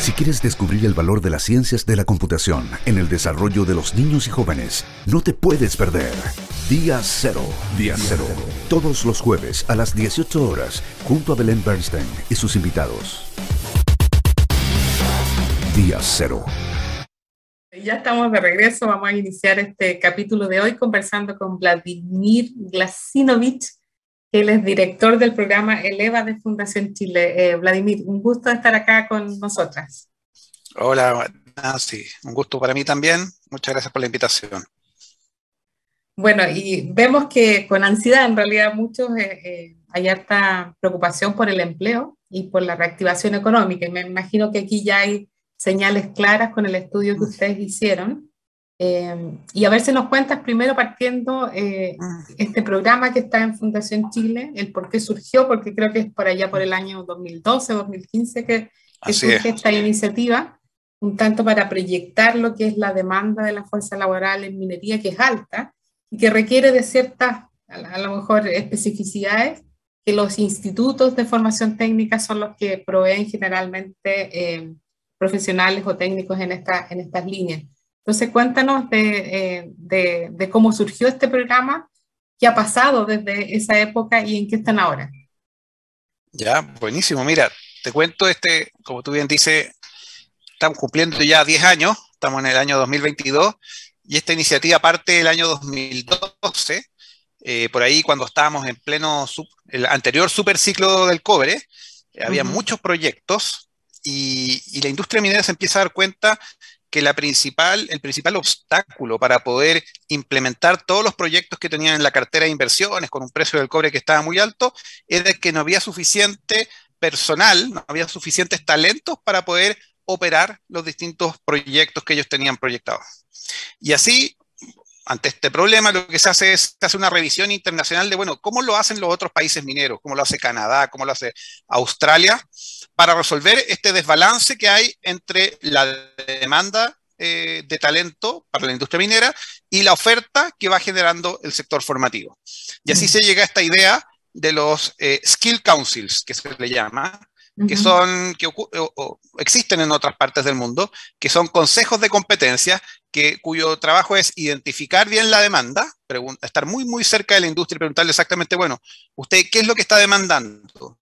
Si quieres descubrir el valor de las ciencias de la computación en el desarrollo de los niños y jóvenes, no te puedes perder Día Cero. Día Cero. Todos los jueves a las 18 horas, junto a Belén Bernstein y sus invitados. Día Cero. Ya estamos de regreso, vamos a iniciar este capítulo de hoy conversando con Vladimir Glasinovich, que él es director del programa ELEVA de Fundación Chile. Vladimir, un gusto estar acá con nosotras. Hola, Nancy, un gusto para mí también. Muchas gracias por la invitación. Bueno, y vemos que con ansiedad, en realidad, muchos hay harta preocupación por el empleo y por la reactivación económica. Y me imagino que aquí ya hay señales claras con el estudio que ustedes hicieron. Y a ver si nos cuentas primero partiendo este programa que está en Fundación Chile, el por qué surgió, porque creo que es por allá por el año 2012, 2015 que surge esta iniciativa, un tanto para proyectar lo que es la demanda de la fuerza laboral en minería, que es alta y que requiere de ciertas, a lo mejor, especificidades que los institutos de formación técnica son los que proveen generalmente profesionales o técnicos en estas líneas. Entonces, cuéntanos de cómo surgió este programa, qué ha pasado desde esa época y en qué están ahora. Ya, buenísimo. Mira, te cuento, como tú bien dices, estamos cumpliendo ya 10 años, estamos en el año 2022, y esta iniciativa parte del año 2012, por ahí cuando estábamos en pleno, el anterior superciclo del cobre, había muchos proyectos, y la industria minera se empieza a dar cuenta que el principal obstáculo para poder implementar todos los proyectos que tenían en la cartera de inversiones con un precio del cobre que estaba muy alto, era que no había suficiente personal, no había suficientes talentos para poder operar los distintos proyectos que ellos tenían proyectados. Y así, ante este problema, lo que se hace es una revisión internacional de, bueno, ¿cómo lo hacen los otros países mineros? ¿Cómo lo hace Canadá? ¿Cómo lo hace Australia? Para resolver este desbalance que hay entre la demanda de talento para la industria minera y la oferta que va generando el sector formativo. Y así se llega a esta idea de los Skill Councils, que se le llama, que existen en otras partes del mundo, que son consejos de competencia cuyo trabajo es identificar bien la demanda, estar muy, muy cerca de la industria y preguntarle exactamente, bueno, ¿usted qué es lo que está demandando?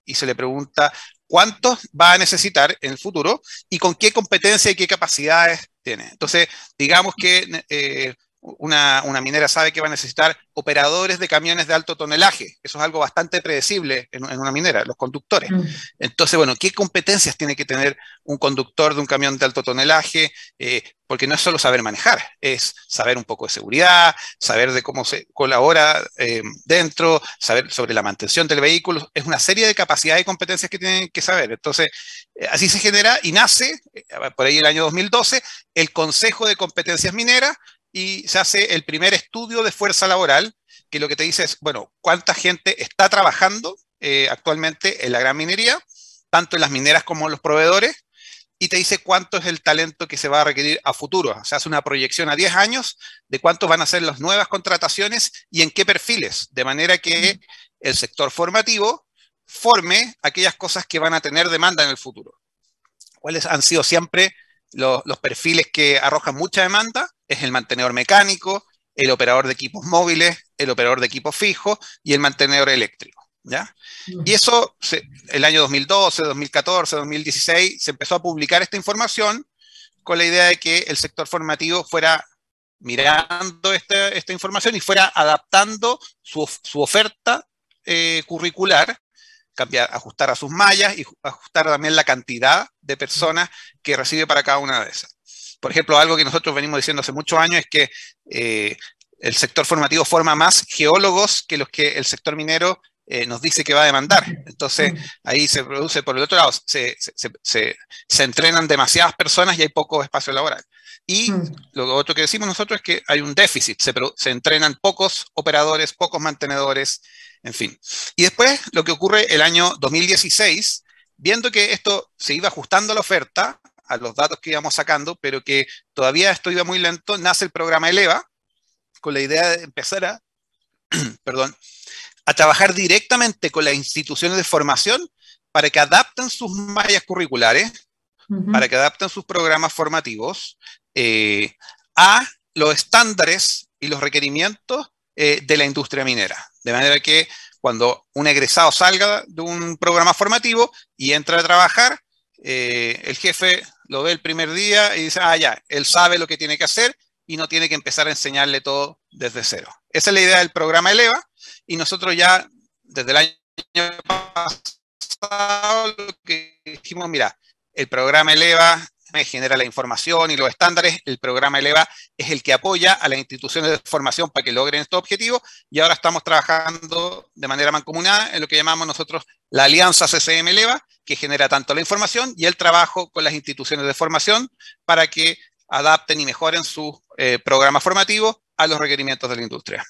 Y se le pregunta cuántos va a necesitar en el futuro y con qué competencia y qué capacidades tiene. Entonces, digamos que una minera sabe que va a necesitar operadores de camiones de alto tonelaje. Eso es algo bastante predecible en una minera, los conductores. Entonces, bueno, ¿qué competencias tiene que tener un conductor de un camión de alto tonelaje? Porque no es solo saber manejar, es saber un poco de seguridad, saber de cómo se colabora dentro, saber sobre la mantención del vehículo. Es una serie de capacidades y competencias que tienen que saber. Entonces, así se genera y nace, por ahí el año 2012, el Consejo de Competencias Mineras, y se hace el primer estudio de fuerza laboral, que lo que te dice es, bueno, ¿cuánta gente está trabajando actualmente en la gran minería, tanto en las mineras como en los proveedores? Y te dice cuánto es el talento que se va a requerir a futuro. O sea, hace una proyección a 10 años de cuántos van a ser las nuevas contrataciones y en qué perfiles, de manera que el sector formativo forme aquellas cosas que van a tener demanda en el futuro. ¿Cuáles han sido siempre los perfiles que arrojan mucha demanda? Es el mantenedor mecánico, el operador de equipos móviles, el operador de equipos fijos y el mantenedor eléctrico, ¿ya? Y eso, el año 2012, 2014, 2016, se empezó a publicar esta información con la idea de que el sector formativo fuera mirando esta información y fuera adaptando su oferta curricular, ajustar a sus mallas y ajustar también la cantidad de personas que recibe para cada una de esas. Por ejemplo, algo que nosotros venimos diciendo hace muchos años es que el sector formativo forma más geólogos que los que el sector minero nos dice que va a demandar. Entonces, ahí se produce, por el otro lado, se entrenan demasiadas personas y hay poco espacio laboral. Y lo otro que decimos nosotros es que hay un déficit, se entrenan pocos operadores, pocos mantenedores, en fin. Y después, lo que ocurre el año 2016, viendo que esto se iba ajustando a la oferta, a los datos que íbamos sacando, pero que todavía esto iba muy lento, nace el programa ELEVA, con la idea de empezar a trabajar directamente con las instituciones de formación para que adapten sus mallas curriculares para que adapten sus programas formativos a los estándares y los requerimientos de la industria minera. De manera que cuando un egresado salga de un programa formativo y entra a trabajar, el jefe lo ve el primer día y dice, ah, ya, él sabe lo que tiene que hacer y no tiene que empezar a enseñarle todo desde cero. Esa es la idea del programa Eleva, y nosotros ya desde el año pasado lo que dijimos, mira, el programa Eleva genera la información y los estándares, el programa Eleva es el que apoya a las instituciones de formación para que logren estos objetivos, y ahora estamos trabajando de manera mancomunada en lo que llamamos nosotros la Alianza CCM Eleva, que genera tanto la información y el trabajo con las instituciones de formación para que adapten y mejoren sus programas formativos a los requerimientos de la industria.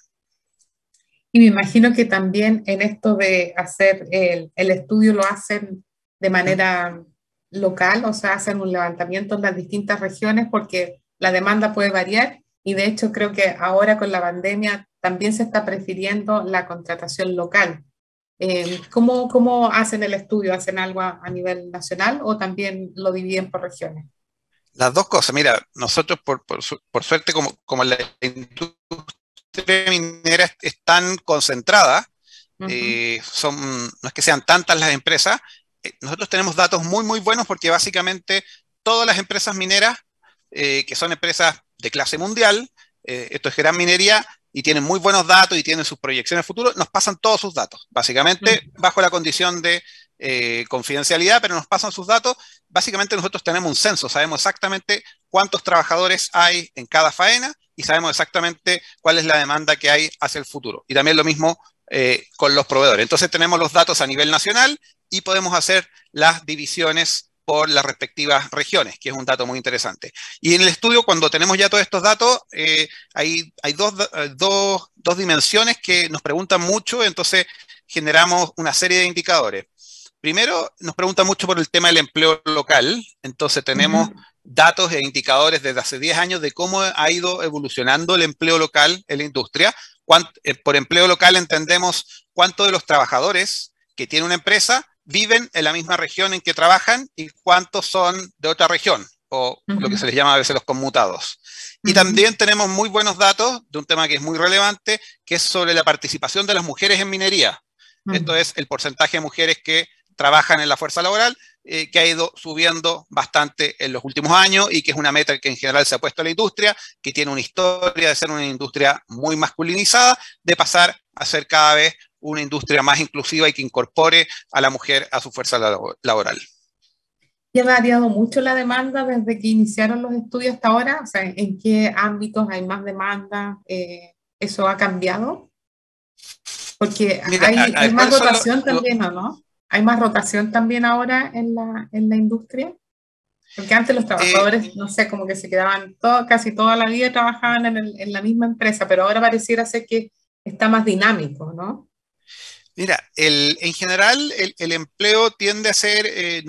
Y me imagino que también en esto de hacer el estudio lo hacen de manera local, o sea, hacen un levantamiento en las distintas regiones porque la demanda puede variar, y de hecho creo que ahora con la pandemia también se está prefiriendo la contratación local. ¿Cómo hacen el estudio? ¿Hacen algo a nivel nacional o también lo dividen por regiones? Las dos cosas. Mira, nosotros por suerte, como la industria minera es tan concentrada, no es que sean tantas las empresas, nosotros tenemos datos muy buenos porque básicamente todas las empresas mineras, que son empresas de clase mundial, esto es gran minería, y tienen muy buenos datos y tienen sus proyecciones futuras, nos pasan todos sus datos, básicamente bajo la condición de confidencialidad, pero nos pasan sus datos. Básicamente nosotros tenemos un censo, sabemos exactamente cuántos trabajadores hay en cada faena y sabemos exactamente cuál es la demanda que hay hacia el futuro. Y también lo mismo con los proveedores. Entonces tenemos los datos a nivel nacional y podemos hacer las divisiones por las respectivas regiones, que es un dato muy interesante. Y en el estudio, cuando tenemos ya todos estos datos, hay dos dimensiones que nos preguntan mucho, entonces generamos una serie de indicadores. Primero, nos preguntan mucho por el tema del empleo local, entonces tenemos datos e indicadores desde hace 10 años de cómo ha ido evolucionando el empleo local en la industria. Por empleo local entendemos cuántos de los trabajadores que tiene una empresa viven en la misma región en que trabajan y cuántos son de otra región, o lo que se les llama a veces los conmutados. Y también tenemos muy buenos datos de un tema que es muy relevante, que es sobre la participación de las mujeres en minería. Esto es el porcentaje de mujeres que trabajan en la fuerza laboral, que ha ido subiendo bastante en los últimos años y que es una meta que en general se ha puesto a la industria, que tiene una historia de ser una industria muy masculinizada, de pasar a ser cada vez una industria más inclusiva y que incorpore a la mujer a su fuerza laboral. ¿Y ha variado mucho la demanda desde que iniciaron los estudios hasta ahora? O sea, ¿en qué ámbitos hay más demanda? ¿Eso ha cambiado? Porque mira, hay más rotación también, ¿o no? ¿Hay más rotación también ahora en la industria? Porque antes los trabajadores, no sé, como que se quedaban casi toda la vida trabajaban en la misma empresa, pero ahora pareciera ser que está más dinámico, ¿no? Mira, en general el empleo tiende a ser,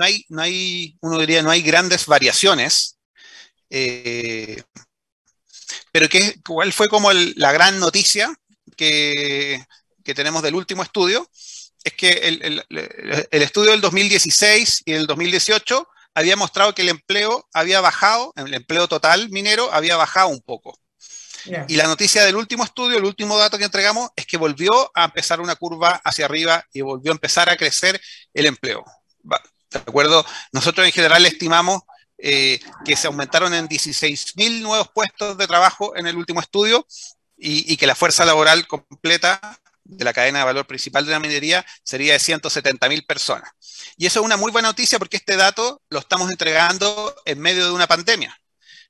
uno diría, no hay grandes variaciones, pero igual fue como la gran noticia que tenemos del último estudio, es que el estudio del 2016 y el 2018 había mostrado que el empleo había bajado, el empleo total minero había bajado un poco. Y la noticia del último estudio, el último dato que entregamos, es que volvió a empezar una curva hacia arriba y volvió a empezar a crecer el empleo. ¿De acuerdo? Nosotros en general estimamos que se aumentaron en 16.000 nuevos puestos de trabajo en el último estudio y que la fuerza laboral completa de la cadena de valor principal de la minería sería de 170.000 personas. Y eso es una muy buena noticia porque este dato lo estamos entregando en medio de una pandemia.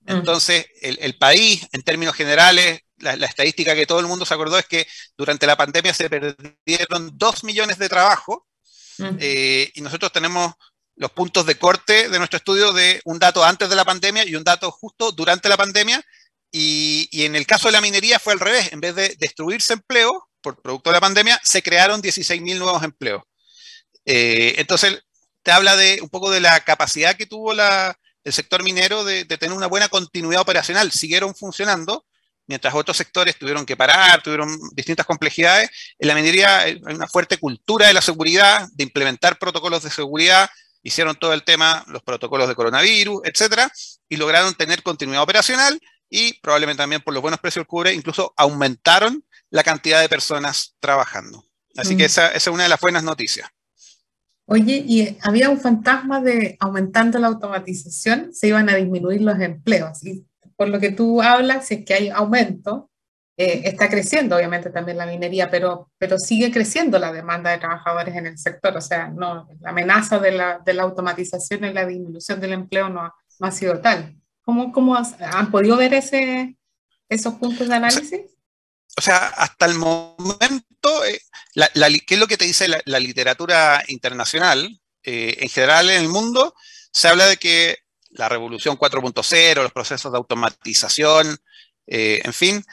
Entonces, el país, en términos generales, la estadística que todo el mundo se acordó es que durante la pandemia se perdieron 2 millones de trabajos y nosotros tenemos los puntos de corte de nuestro estudio de un dato antes de la pandemia y un dato justo durante la pandemia. Y en el caso de la minería fue al revés. En vez de destruirse empleo por producto de la pandemia, se crearon 16.000 nuevos empleos. Entonces, te habla de un poco de la capacidad que tuvo el sector minero de tener una buena continuidad operacional. Siguieron funcionando, mientras otros sectores tuvieron que parar, tuvieron distintas complejidades. En la minería hay una fuerte cultura de la seguridad, de implementar protocolos de seguridad, hicieron todo el tema, los protocolos de coronavirus, etcétera, y lograron tener continuidad operacional y probablemente también por los buenos precios del cobre, incluso aumentaron la cantidad de personas trabajando. Así que esa es una de las buenas noticias. Oye, y había un fantasma de aumentando la automatización, se iban a disminuir los empleos. Y por lo que tú hablas, si es que hay aumento, está creciendo obviamente también la minería, pero sigue creciendo la demanda de trabajadores en el sector. O sea, no, la amenaza de la automatización y la disminución del empleo no ha sido tal. ¿Cómo han podido ver esos puntos de análisis? O sea, hasta el momento, ¿qué es lo que te dice la literatura internacional? En general en el mundo se habla de que la revolución 4.0, los procesos de automatización, en fin,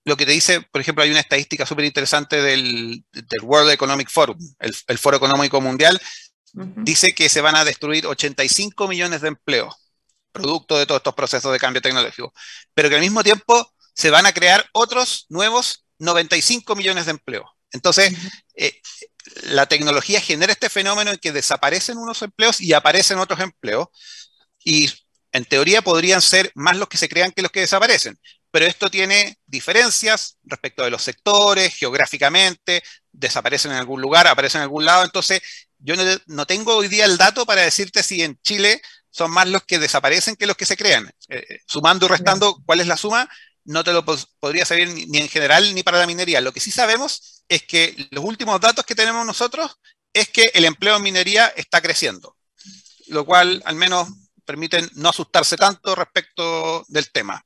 lo que te dice, por ejemplo, hay una estadística súper interesante del World Economic Forum, el Foro Económico Mundial, dice que se van a destruir 85 millones de empleos, producto de todos estos procesos de cambio tecnológico, pero que al mismo tiempo se van a crear otros nuevos 95 millones de empleos. Entonces, la tecnología genera este fenómeno en que desaparecen unos empleos y aparecen otros empleos, y en teoría podrían ser más los que se crean que los que desaparecen, pero esto tiene diferencias respecto de los sectores, geográficamente, desaparecen en algún lugar, aparecen en algún lado. Entonces, yo no tengo hoy día el dato para decirte si en Chile son más los que desaparecen que los que se crean. Sumando y restando, ¿cuál es la suma? No te lo podría saber ni en general ni para la minería. Lo que sí sabemos es que los últimos datos que tenemos nosotros es que el empleo en minería está creciendo, lo cual al menos permite no asustarse tanto respecto del tema.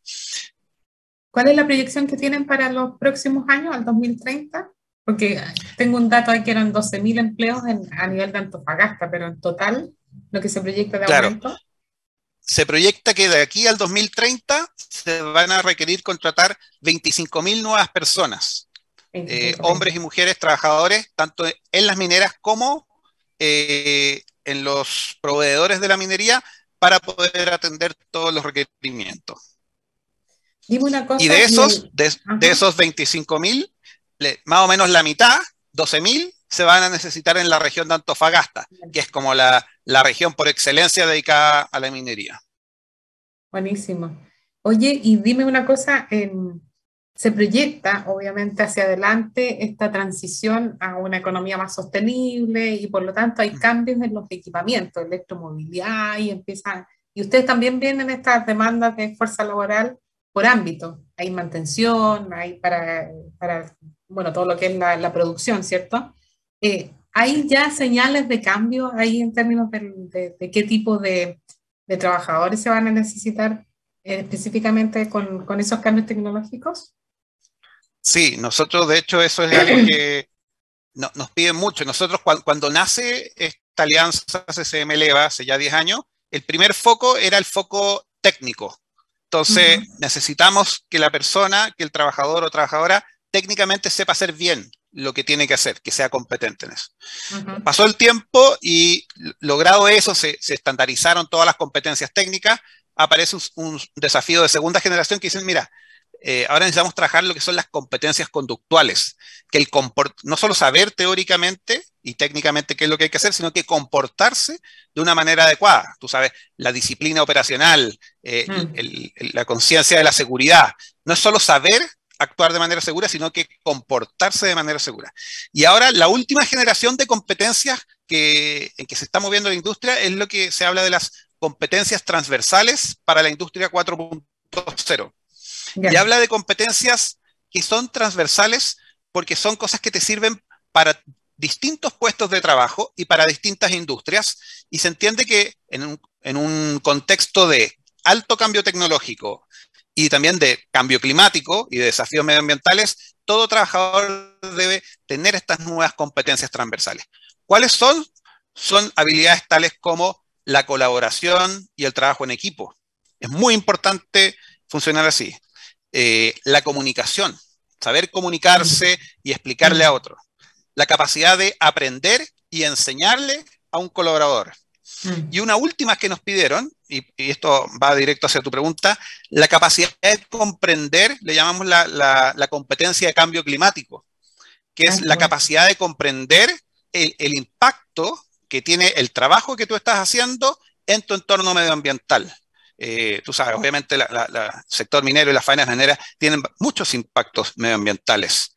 ¿Cuál es la proyección que tienen para los próximos años, al 2030? Porque tengo un dato ahí que eran 12.000 empleos a nivel de Antofagasta, pero en total, lo que se proyecta de aumento. Se proyecta que de aquí al 2030 se van a requerir contratar 25.000 nuevas personas, hombres y mujeres trabajadores, tanto en las mineras como en los proveedores de la minería, para poder atender todos los requerimientos. Dime una cosa. Y de esos 25.000, más o menos la mitad, 12.000, se van a necesitar en la región de Antofagasta, que es como la región por excelencia dedicada a la minería. Buenísimo. Oye, y dime una cosa, se proyecta obviamente hacia adelante esta transición a una economía más sostenible y por lo tanto hay cambios en los equipamientos, electromovilidad y ustedes también vienen estas demandas de fuerza laboral por ámbito. Hay mantención, hay para bueno, todo lo que es la producción, ¿cierto? ¿Hay ya señales de cambio ahí en términos de qué tipo de trabajadores se van a necesitar específicamente con esos cambios tecnológicos? Sí, nosotros de hecho eso es algo que nos piden mucho. Nosotros cuando nace esta alianza CCM-LEVA hace ya 10 años, el primer foco era el foco técnico. Entonces necesitamos que la persona, que el trabajador o trabajadora técnicamente sepa hacer bien lo que tiene que hacer, que sea competente en eso. Pasó el tiempo y logrado eso, se estandarizaron todas las competencias técnicas, aparece un desafío de segunda generación que dicen, mira, ahora necesitamos trabajar lo que son las competencias conductuales, que no solo saber teóricamente y técnicamente qué es lo que hay que hacer, sino que comportarse de una manera adecuada. Tú sabes, la disciplina operacional, la conciencia de la seguridad, no es solo saber actuar de manera segura, sino que comportarse de manera segura. Y ahora la última generación de competencias en que se está moviendo la industria es lo que se habla de las competencias transversales para la industria 4.0. Y habla de competencias que son transversales porque son cosas que te sirven para distintos puestos de trabajo y para distintas industrias, y se entiende que en un contexto de alto cambio tecnológico y también de cambio climático y de desafíos medioambientales, todo trabajador debe tener estas nuevas competencias transversales. ¿Cuáles son? Son habilidades tales como la colaboración y el trabajo en equipo. Es muy importante funcionar así. La comunicación, saber comunicarse y explicarle a otro. La capacidad de aprender y enseñarle a un colaborador. Y una última que nos pidieron, y esto va directo hacia tu pregunta, la capacidad de comprender, le llamamos la competencia de cambio climático, que es la capacidad de comprender el impacto que tiene el trabajo que tú estás haciendo en tu entorno medioambiental. Tú sabes, obviamente el sector minero y las faenas mineras tienen muchos impactos medioambientales,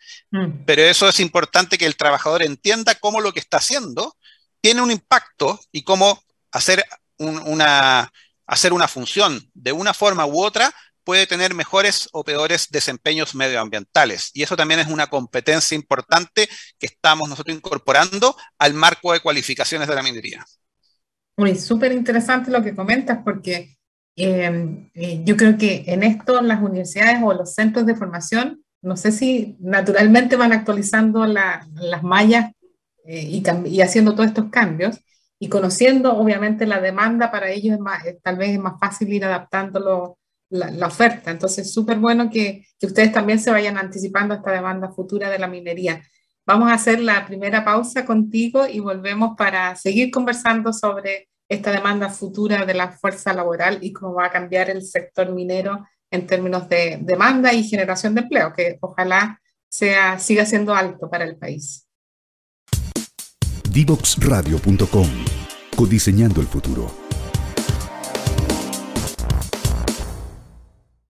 pero eso es importante que el trabajador entienda cómo lo que está haciendo tiene un impacto y cómo hacer una función de una forma u otra puede tener mejores o peores desempeños medioambientales. Y eso también es una competencia importante que estamos nosotros incorporando al marco de cualificaciones de la minería. Muy súper interesante lo que comentas, porque yo creo que en esto las universidades o los centros de formación, no sé si naturalmente van actualizando las mallas y haciendo todos estos cambios y conociendo obviamente la demanda, para ellos tal vez es más fácil ir adaptando la oferta. Entonces, súper bueno que ustedes también se vayan anticipando a esta demanda futura de la minería. Vamos a hacer la primera pausa contigo y volvemos para seguir conversando sobre esta demanda futura de la fuerza laboral y cómo va a cambiar el sector minero en términos de demanda y generación de empleo, que ojalá siga siendo alto para el país. Divoxradio.com. Codiseñando el futuro.